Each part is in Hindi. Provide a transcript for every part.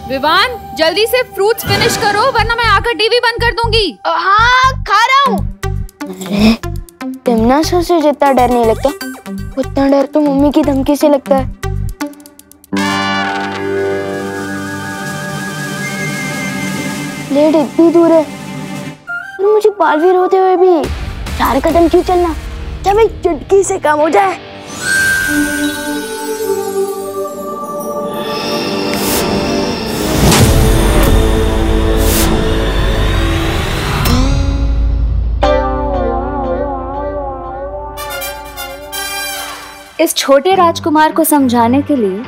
विवान, जल्दी से फ्रूट्स फिनिश करो वरना मैं आकर टीवी बंद कर दूंगी। हाँ, खा रहा हूँ। अरे, तमन्ना से जितना डर नहीं लगता, उतना डर तो मम्मी की धमकी से लगता है। प्लेट इतनी दूर है और मुझे बालवीर होते हुए भी 4 कदम क्यों चलना? जब एक चुटकी से काम हो जाए। इस छोटे राजकुमार को समझाने के लिए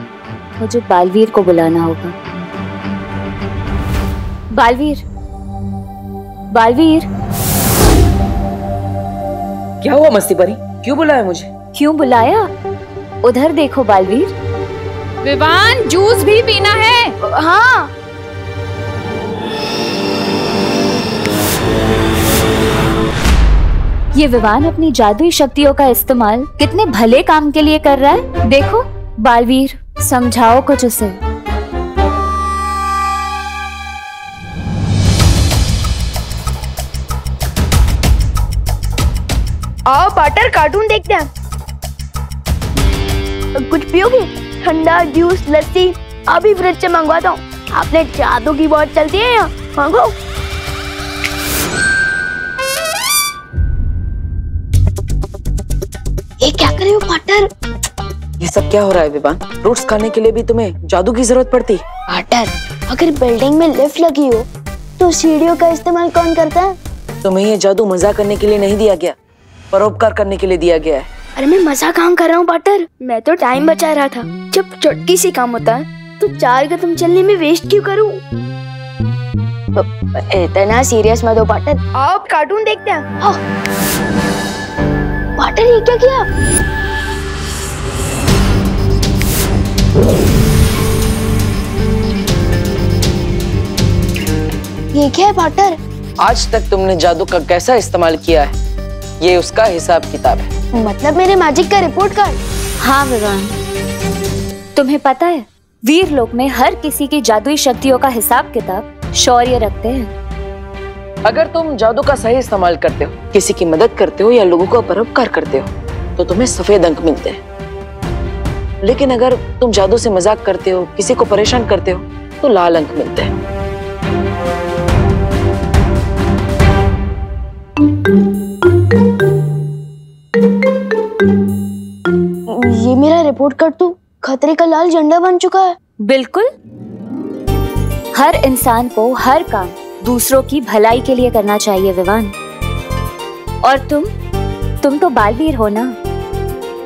मुझे बालवीर को बुलाना होगा। बालवीर, बालवीर। क्या हुआ मस्ती परी? क्यों बुलाया मुझे? क्यों बुलाया? उधर देखो बालवीर। विवान, जूस भी पीना है। हाँ। ये विवान अपनी जादुई शक्तियों का इस्तेमाल कितने भले काम के लिए कर रहा है। देखो बालवीर, समझाओ कुछ उसे। आओ पार्टनर, कार्टून देखते हैं। कुछ पियोगे? ठंडा जूस, लस्सी? अभी फ्रिज से मंगवाता हूँ। आपने जादू की बहुत चलती है यहाँ, मांगो। ये क्या कर रहे हो पार्टनर? ये सब क्या हो रहा है विवान? फ्रूट्स खाने के लिए भी तुम्हें जादू की जरूरत पड़ती? पार्टनर, अगर बिल्डिंग में लिफ्ट लगी हो तो सीढ़ियों का इस्तेमाल कौन करता है? तुम्हें ये जादू मजाक करने के लिए नहीं दिया गया, परोपकार करने के लिए दिया गया है। अरे मैं मजा काम कर रहा हूँ पार्टनर, मैं तो टाइम बचा रहा था। जब चुटकी से काम होता है तो 4 कदम चलने में वेस्ट क्यों करूँ? इतना सीरियस मत हो पार्टनर, आओ कार्टून देखते हैं। हाँ। पार्टनर, ये क्या किया? ये क्या है पार्टनर? आज तक तुमने जादू का कैसा इस्तेमाल किया है, ये उसका हिसाब किताब है। मतलब मेरे मैजिक का रिपोर्ट कार्ड? हाँ विवान, तुम्हें पता है वीर लोक में हर किसी की जादुई शक्तियों का हिसाब किताब शौर्य रखते हैं। अगर तुम जादू का सही इस्तेमाल करते हो, किसी की मदद करते हो या लोगों का परोपकार करते हो तो तुम्हें सफेद अंक मिलते हैं। लेकिन अगर तुम जादू से मजाक करते हो, किसी को परेशान करते हो तो लाल अंक मिलते हैं। ये मेरा रिपोर्ट कार्ड तो खतरे का लाल झंडा बन चुका है। बिल्कुल, हर इंसान को हर काम दूसरों की भलाई के लिए करना चाहिए विवान। और तुम तो बालवीर हो ना,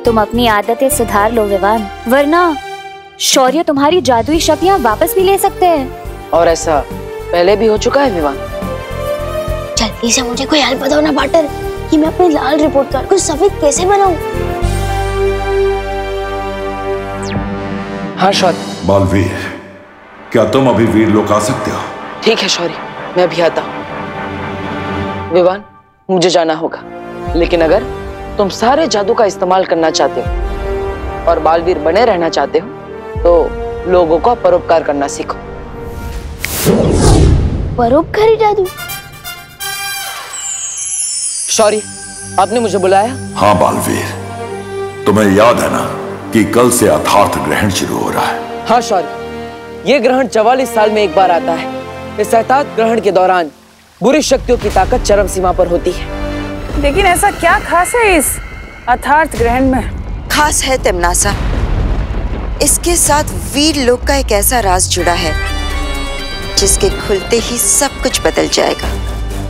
तुम अपनी आदतें सुधार लो विवान, वरना शौर्य तुम्हारी जादुई शक्तियां वापस भी ले सकते हैं। और ऐसा पहले भी हो चुका है विवान। जल्दी से मुझे कोई हेल्प बताओ ना पार्टनर, कि मैं अपने लाल रिपोर्ट कार्ड को सफेद कैसे बनाऊं? हाँ शौर्य। बालवीर, क्या तुम अभी वीर लोक आ सकते हो? ठीक है शौर्य, मैं अभी आता हूँ। विवान, मुझे जाना होगा, लेकिन अगर तुम सारे जादू का इस्तेमाल करना चाहते हो और बालवीर बने रहना चाहते हो तो लोगों का परोपकार करना सीखो। परोपकारी जादू? शौर्य, आपने मुझे बुलाया? हाँ बालवीर, तुम्हें याद है ना कि कल से अथार्थ ग्रहण शुरू हो रहा है? हाँ शौर्य, ये ग्रहण 44 साल में एक बार आता है। इस अथार्थ ग्रहण के दौरान बुरी शक्तियों की ताकत चरम सीमा पर होती है। लेकिन ऐसा क्या खास है इस अथार्थ ग्रहण में? खास है तमन्ना, इसके साथ वीर लोक का एक ऐसा राज जुड़ा है जिसके खुलते ही सब कुछ बदल जाएगा।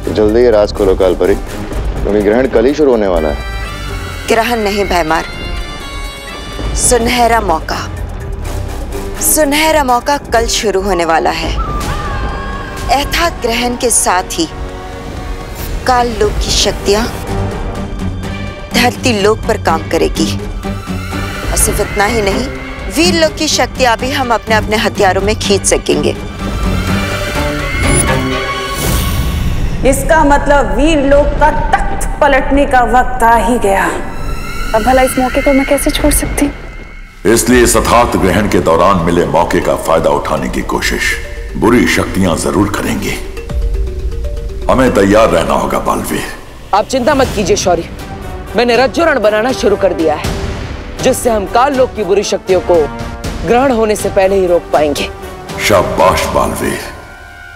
तो जल्दी ये राज खोलो कालपरी, क्योंकि ग्रहण कल ही शुरू होने वाला है। ग्रहण नहीं भैमार, सुनहरा मौका। सुनहरा मौका कल शुरू होने वाला है। अथार्थ ग्रहण के साथ ही काल लोक की शक्तियां धरती लोक पर काम करेगी। और सिर्फ इतना ही नहीं, वीर लोक की शक्तियां भी हम अपने अपने हथियारों में खींच सकेंगे। इसका मतलब वीर लोक का तख्त पलटने का वक्त आ ही गया। अब भला इस मौके को मैं कैसे छोड़ सकती? इसलिए इस अथार्थ ग्रहण के दौरान मिले मौके का फायदा उठाने की कोशिश बुरी शक्तियां जरूर करेंगी। हमें तैयार रहना होगा बालवीर। आप चिंता मत कीजिए शौर्य, मैंने रज्जुरण बनाना शुरू कर दिया है, जिससे हम काल लोक की बुरी शक्तियों को ग्रहण होने से पहले ही रोक पाएंगे। शाबाश बालवीर,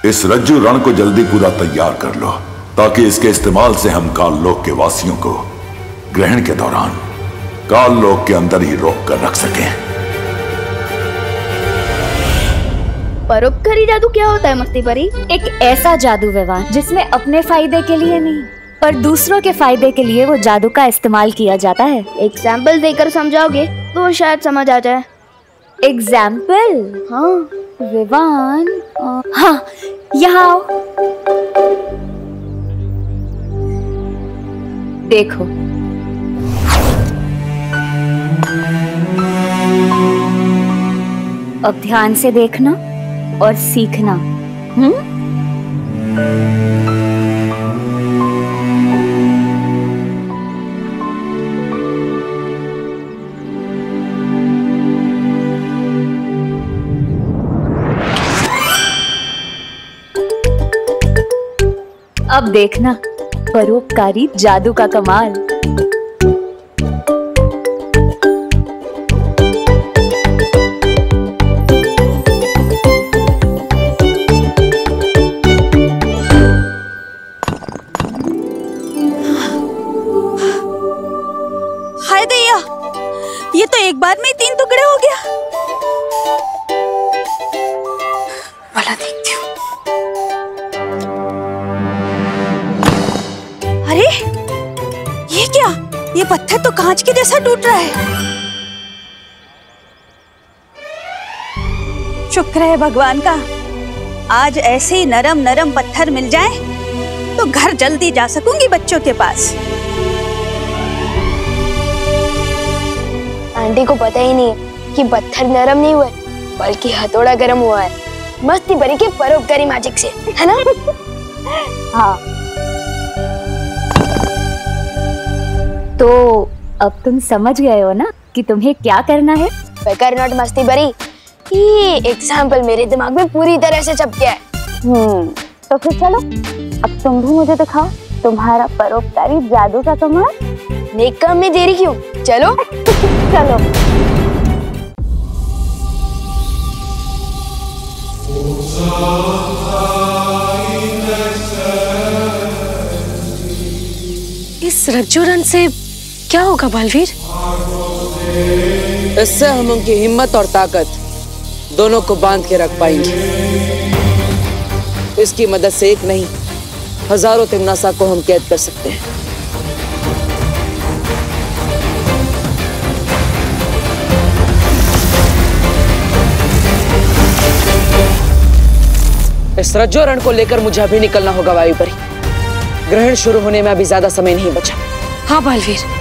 इस रज्जु रण को जल्दी पूरा तैयार कर लो, ताकि इसके इस्तेमाल से हम काल लोक के वासियों को ग्रहण के दौरान काल लोक के अंदर ही रोक कर रख सकें। परोपकारी जादू क्या होता है मस्ती परी? एक ऐसा जादू विवान जिसमें अपने फायदे के लिए नहीं पर दूसरों के फायदे के लिए वो जादू का इस्तेमाल किया जाता है। एग्जाम्पल देकर समझाओगे तो शायद समझ आ जाए। एग्जाम्पल? हाँ विवान, हाँ यहाँ आओ। देखो, अब ध्यान से देखना और सीखना। अब देखना परोपकारी जादू का कमाल। हाय दैया, ये तो एक बार में ही 3 टुकड़े हो गया। वाला देखती हूँ। अरे ये क्या? ये पत्थर तो कांच के जैसा टूट रहा है। शुक्र है भगवान का, आज ऐसे ही नरम नरम पत्थर मिल जाए तो घर जल्दी जा सकूंगी बच्चों के पास। आंटी को पता ही नहीं है कि पत्थर नरम नहीं हुए बल्कि हथौड़ा गर्म हुआ है, मस्ती परी के परोपकारी मैजिक से, है ना? हाँ, तो अब तुम समझ गए हो ना कि तुम्हें क्या करना है? बेकार नॉट मस्ती परी, ये एग्जाम्पल मेरे दिमाग में पूरी तरह से छप गया है। तो फिर चलो, अब तुम भी मुझे दिखाओ तुम्हारा परोपकारी जादू का कमाल। नेक काम में देरी क्यों, चलो। चलो। इस रज्जुरण से क्या होगा बालवीर? इससे हम उनकी हिम्मत और ताकत दोनों को बांध के रख पाएंगे। इसकी मदद से एक नहीं, हजारों तिमनासा को हम कैद कर सकते हैं। इस रज्जुरण को लेकर मुझे अभी निकलना होगा वायुपरी। ग्रहण शुरू होने में अभी ज्यादा समय नहीं बचा। हाँ बालवीर।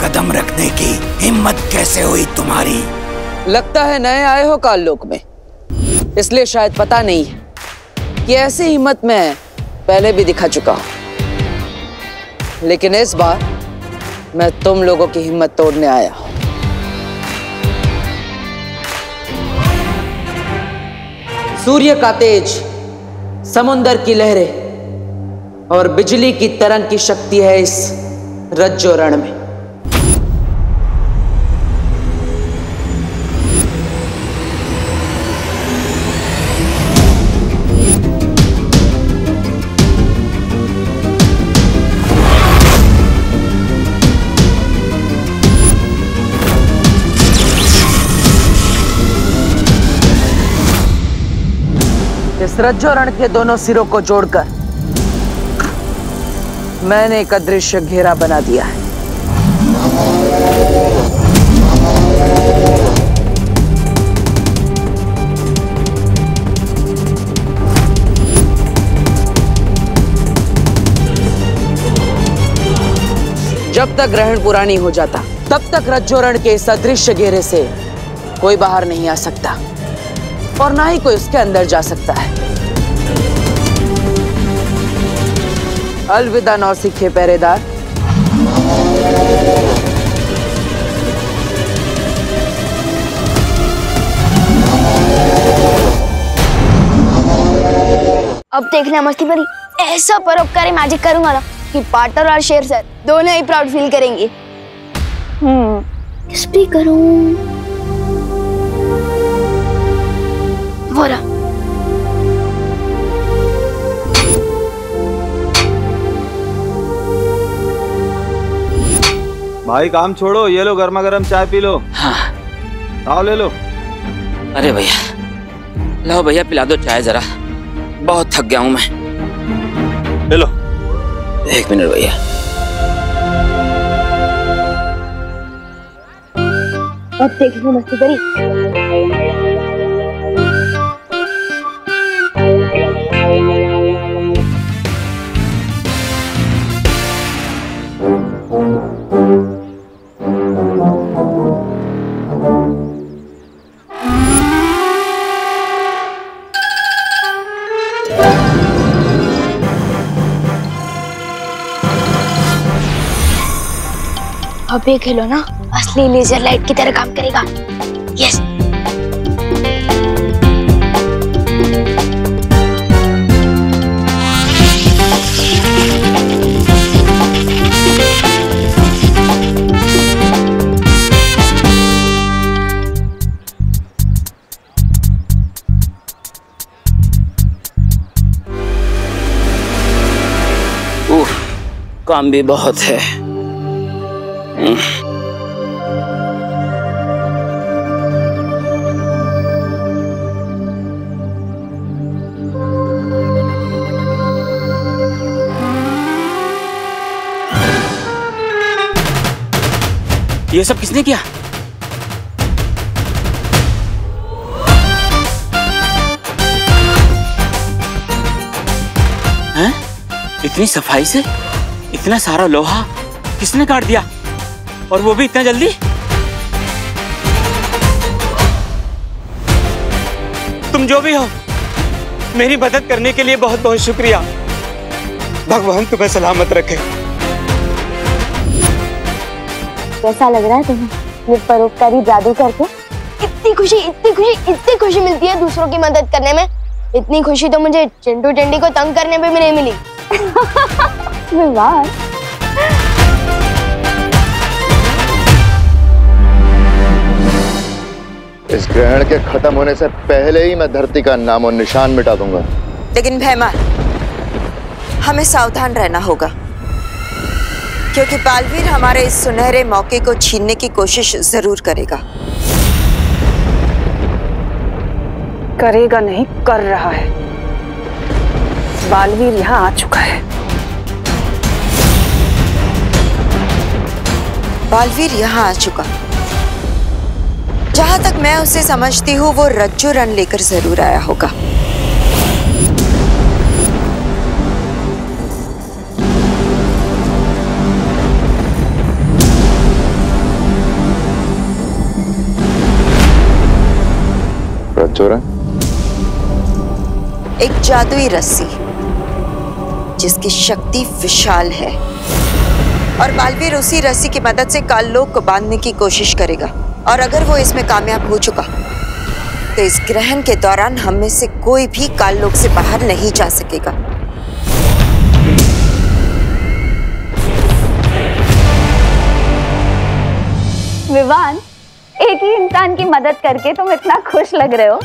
कदम रखने की हिम्मत कैसे हुई तुम्हारी? लगता है नए आए हो काल लोक में, इसलिए शायद पता नहीं है कि ऐसी हिम्मत मैं पहले भी दिखा चुका हूं। लेकिन इस बार मैं तुम लोगों की हिम्मत तोड़ने आया हूं। सूर्य का तेज, समुंदर की लहरें और बिजली की तरंग की शक्ति है इस रज्जुरण में। इस रज्जुरण के दोनों सिरों को जोड़कर मैंने एक अदृश्य घेरा बना दिया है। जब तक ग्रहण पूरा नहीं हो जाता तब तक रज्जोरण के इस अदृश्य घेरे से कोई बाहर नहीं आ सकता और ना ही कोई उसके अंदर जा सकता है। अलविदा नौसिखे पहरेदार। अब देखना मस्ती परी, ऐसा परोपकारी मैजिक करूंगा ना कि पार्टनर और शेर सर दोनों ही प्राउड फील करेंगे। किस पे करूं? वो रहा। भाई काम छोड़ो, ये लो गर्मा गर्म चाय पी लो। हाँ। आओ ले लो। अरे भैया, लो भैया पिला दो चाय जरा, बहुत थक गया हूं मैं। ले लो। 1 मिनट भैया। अब देखो मस्ती करी। अब ये खेलो ना असली लेजर लाइट की तरह काम करेगा। यस। काम भी बहुत है। ये सब किसने किया? हैं? इतनी सफाई से इतना सारा लोहा किसने काट दिया, और वो भी इतना जल्दी? तुम जो भी हो, मेरी मदद करने के लिए बहुत बहुत शुक्रिया। भगवान तुम्हें सलामत रखे। कैसा लग रहा है तुम्हें ये परोपकारी जादू करके? इतनी खुशी मिलती है दूसरों की मदद करने में। इतनी खुशी तो मुझे चिंटू टेंडी को तंग करने पे भी नहीं मिली। विवान, इस ग्रहण के खत्म होने से पहले ही मैं धरती का नाम और निशान मिटा दूंगा। लेकिन भैमान, हमें सावधान रहना होगा, क्योंकि बालवीर हमारे इस सुनहरे मौके को छीनने की कोशिश जरूर करेगा। करेगा नहीं, कर रहा है। बालवीर यहाँ आ चुका है। बालवीर यहाँ आ चुका। जहां तक मैं उसे समझती हूँ, वो रज्जो रण लेकर जरूर आया होगा। रज्जो रण? एक जादुई रस्सी जिसकी शक्ति विशाल है, और बालवीर उसी रस्सी की मदद से काललोक को बांधने की कोशिश करेगा। और अगर वो इसमें कामयाब हो चुका तो इस ग्रहण के दौरान हम में से कोई भी काललोक से बाहर नहीं जा सकेगा। विवान, एक ही इंसान की मदद करके तुम इतना खुश लग रहे हो।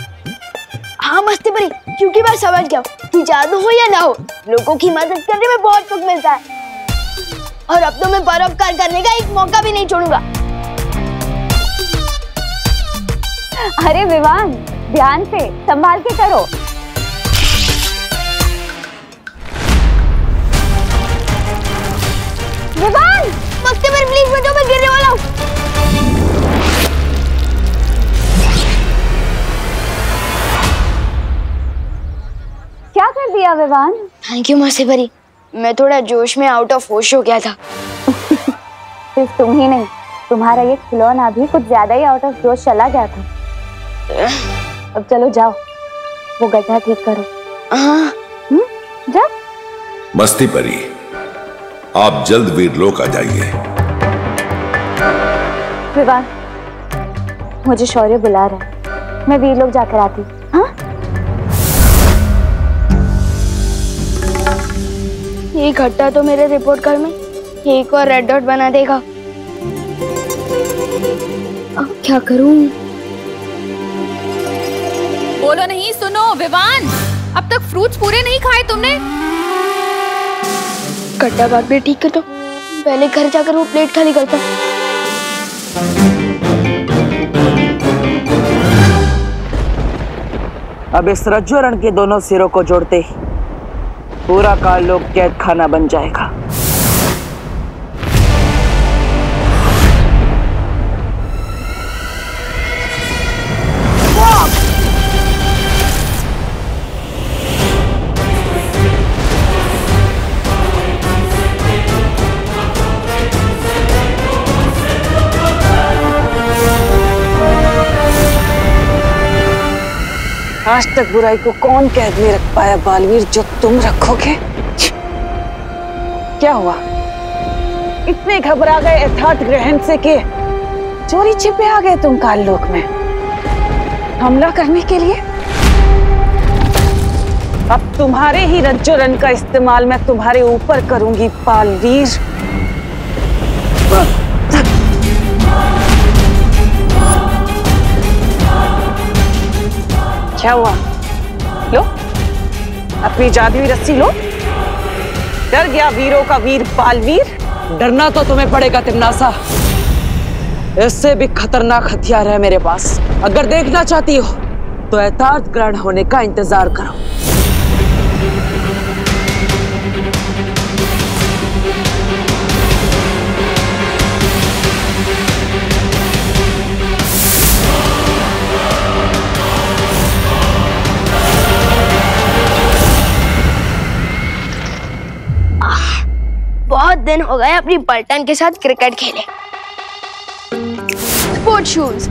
हाँ मस्ती परी, क्योंकि मैं समझ गया कि जादू हो या ना हो, लोगों की मदद करने में बहुत सुख मिलता है। और अब तो मैं परोपकार करने का एक मौका भी नहीं छोड़ूंगा। अरे विवान, ध्यान से संभाल के करो। विवान, मस्ती परी प्लीज बचाओ, मैं गिरने वाला हूँ। क्या कर दिया विवान? थैंक यू मस्ती परी, मैं थोड़ा जोश में आउट ऑफ होश हो गया था। सिर्फ तुम ही नहीं, तुम्हारा ये खिलौना भी कुछ ज्यादा ही आउट ऑफ जोश चला गया था। अब चलो जाओ, वो गड्ढा ठीक करो। जाओ। मस्ती परी, आप जल्द वीरलोक आ जाइए। विवान, मुझे शौर्य बुला रहा है, मैं वीरलोक जाकर आती। हाँ? ये गड्ढा तो मेरे रिपोर्ट कार्ड में एक और रेड डॉट बना देगा। अब क्या करूं? बोलो नहीं, सुनो विवान, अब तक फ्रूट्स पूरे नहीं खाए तुमने। गड्ढा बाद में ठीक कर दो, पहले घर जाकर वो प्लेट खाली करता। अब इस रज्जुरण के दोनों सिरों को जोड़ते ही पूरा काल लोक कैद खाना बन जाएगा। आज तक बुराई को कौन कैद में रख पाया बालवीर, जो तुम रखोगे? क्या हुआ? इतने घबरा गए यथार्थ ग्रहण से कि चोरी छिपे आ गए तुम काल लोक में हमला करने के लिए? अब तुम्हारे ही रज्जुरन का इस्तेमाल मैं तुम्हारे ऊपर करूंगी बालवीर। क्या हुआ? लो अपनी जादुई रस्सी लो। डर गया वीरों का वीर बालवीर? डरना तो तुम्हें पड़ेगा तिमनासा, इससे भी खतरनाक हथियार है मेरे पास। अगर देखना चाहती हो तो यथार्थ ग्रहण होने का इंतजार करो। बहुत दिन हो गए अपनी पलटन के साथ क्रिकेट खेले। Sport shoes.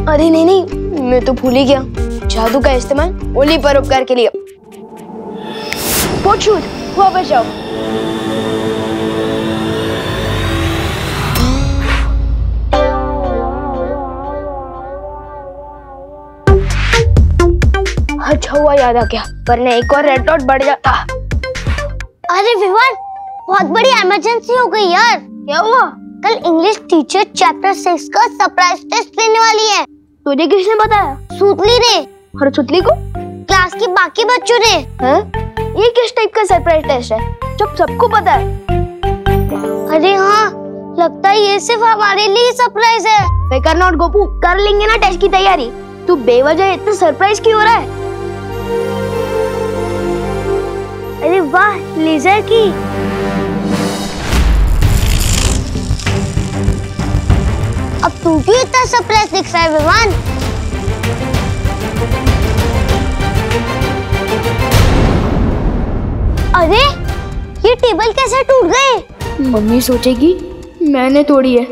अरे नहीं, मैं तो भूल ही गया, जादू का इस्तेमाल ओली परोपकार के लिए। स्पोर्ट शूज, वापस जाओ। अच्छा हुआ याद आ गया, वरना एक और रेड डॉट बढ़ जाता। अरे विवान, बहुत बड़ी इमरजेंसी हो गई यार। क्या हुआ? कल इंग्लिश टीचर चैप्टर 6 का सरप्राइज टेस्ट लेने वाली है। तुझे किसने बताया? सूतली ने। और सूतली को? क्लास के बाकी बच्चों ने। हैं? ये किस टाइप का सरप्राइज टेस्ट है जब सबको पता है? अरे हाँ, लगता है ये सिर्फ हमारे लिए सरप्राइज है। फिकर नॉट गोपू, कर लेंगे ना टेस्ट की तैयारी। तू बेवजह इतना सरप्राइज क्यों हो रहा है? अरे वाह, लेजर की। अब तू क्यों इतना सरप्राइज दिख रहा है विवान? अरे ये टेबल कैसे टूट गए? मम्मी सोचेगी मैंने तोड़ी है,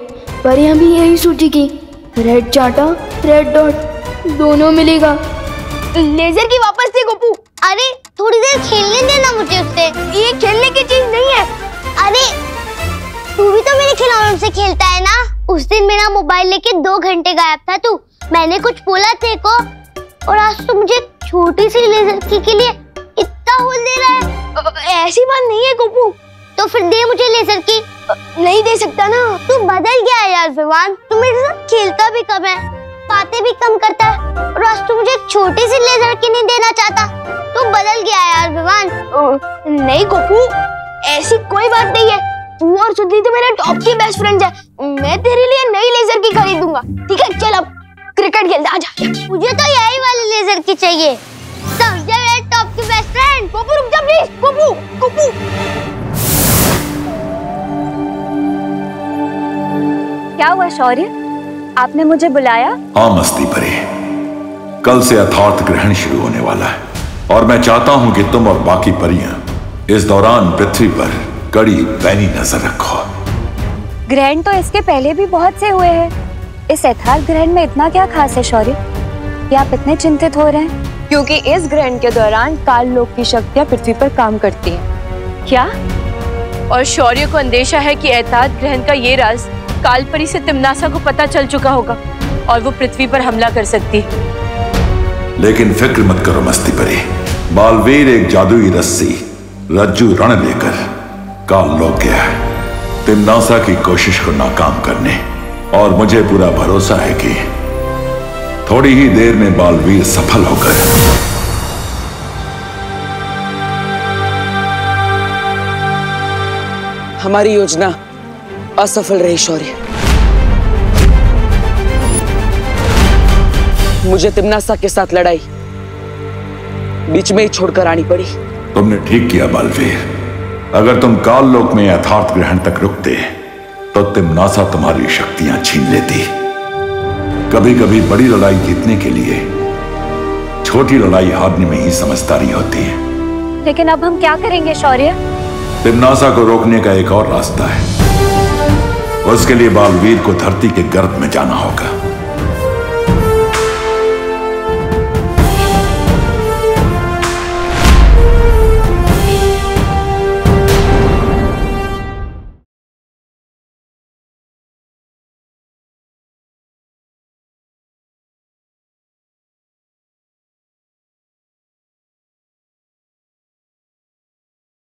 पर यहाँ भी यही सोचेगी रेड चाटा रेड डॉट दोनों मिलेगा। लेजर की वापस दे गोपू। अरे थोड़ी देर खेलने देना मुझे उससे। ये खेलने की चीज नहीं है। अरे तू भी तो मेरे खिलौनों से खेलता है ना। उस दिन मेरा मोबाइल लेके 2 घंटे गायब था तू। मैंने कुछ बोला तेरे को, और आज तू मुझे छोटी सी लेजर की के लिए इतना होल दे रहा है। ऐसी बात नहीं है गोपू। तो फिर दे मुझे लेजर की। नहीं दे सकता ना। तू बदल गया है यार विवान। तू मेरे साथ खेलता भी कम है, बातें भी कम करता है, और आज तू मुझे एक छोटी सी लेजर की नहीं देना चाहता। तू बदल गया है यार विवान। नहीं गोपू, ऐसी कोई बात नहीं है। तू और सुतली तो मेरे टॉप की बेस्ट फ्रेंड्स है। मैं तेरे लिए नई लेजर की खरीद दूंगा। ठीक है, चल अब क्रिकेट खेलते आजा। मुझे तो यही वाली लेजर की चाहिए। समझा मेरे टॉप की बेस्ट फ्रेंड। गोपू रुक जा प्लीज। गोपू गोपू। क्या हुआ शौर्य, आपने मुझे बुलाया? हाँ मस्ती परी, कल से यथार्थ ग्रहण शुरू होने वाला है और मैं चाहता हूं कि तुम और बाकी परियां इस दौरान पृथ्वी पर कड़ी पैनी नजर रखो। ग्रहण तो इसके पहले भी बहुत से हुए हैं। इस यथार्थ ग्रहण में इतना क्या खास है शौर्य कि आप इतने चिंतित हो रहे हैं? क्योंकि इस ग्रहण के दौरान काल लोक की शक्तियां पृथ्वी पर काम करती हैं। क्या? और शौर्य को अंदेशा है कि यथार्थ ग्रहण का ये राज कालपरी से तिम्नासा को पता चल चुका होगा और वो पृथ्वी पर हमला कर सकती है। लेकिन फिक्र मत करो मस्ती परी, बालवीर एक जादुई रस्सी रज्जु रण लेकर काल लोक गया है तिम्नासा की कोशिश को नाकाम करने, और मुझे पूरा भरोसा है कि थोड़ी ही देर में बालवीर सफल होकर हमारी योजना असफल रही शौर्य। मुझे तिम्नासा के साथ लड़ाई बीच में ही छोड़कर आनी पड़ी। तुमने ठीक किया बालवीर। अगर तुम काल लोक में यथार्थ ग्रहण तक रुकते तो तिम्नासा तुम्हारी शक्तियां छीन लेती। कभी कभी बड़ी लड़ाई जीतने के लिए छोटी लड़ाई हारने में ही समझदारी होती है। लेकिन अब हम क्या करेंगे शौर्य? तिम्नासा को रोकने का एक और रास्ता है। उसके लिए बालवीर को धरती के गर्भ में जाना होगा।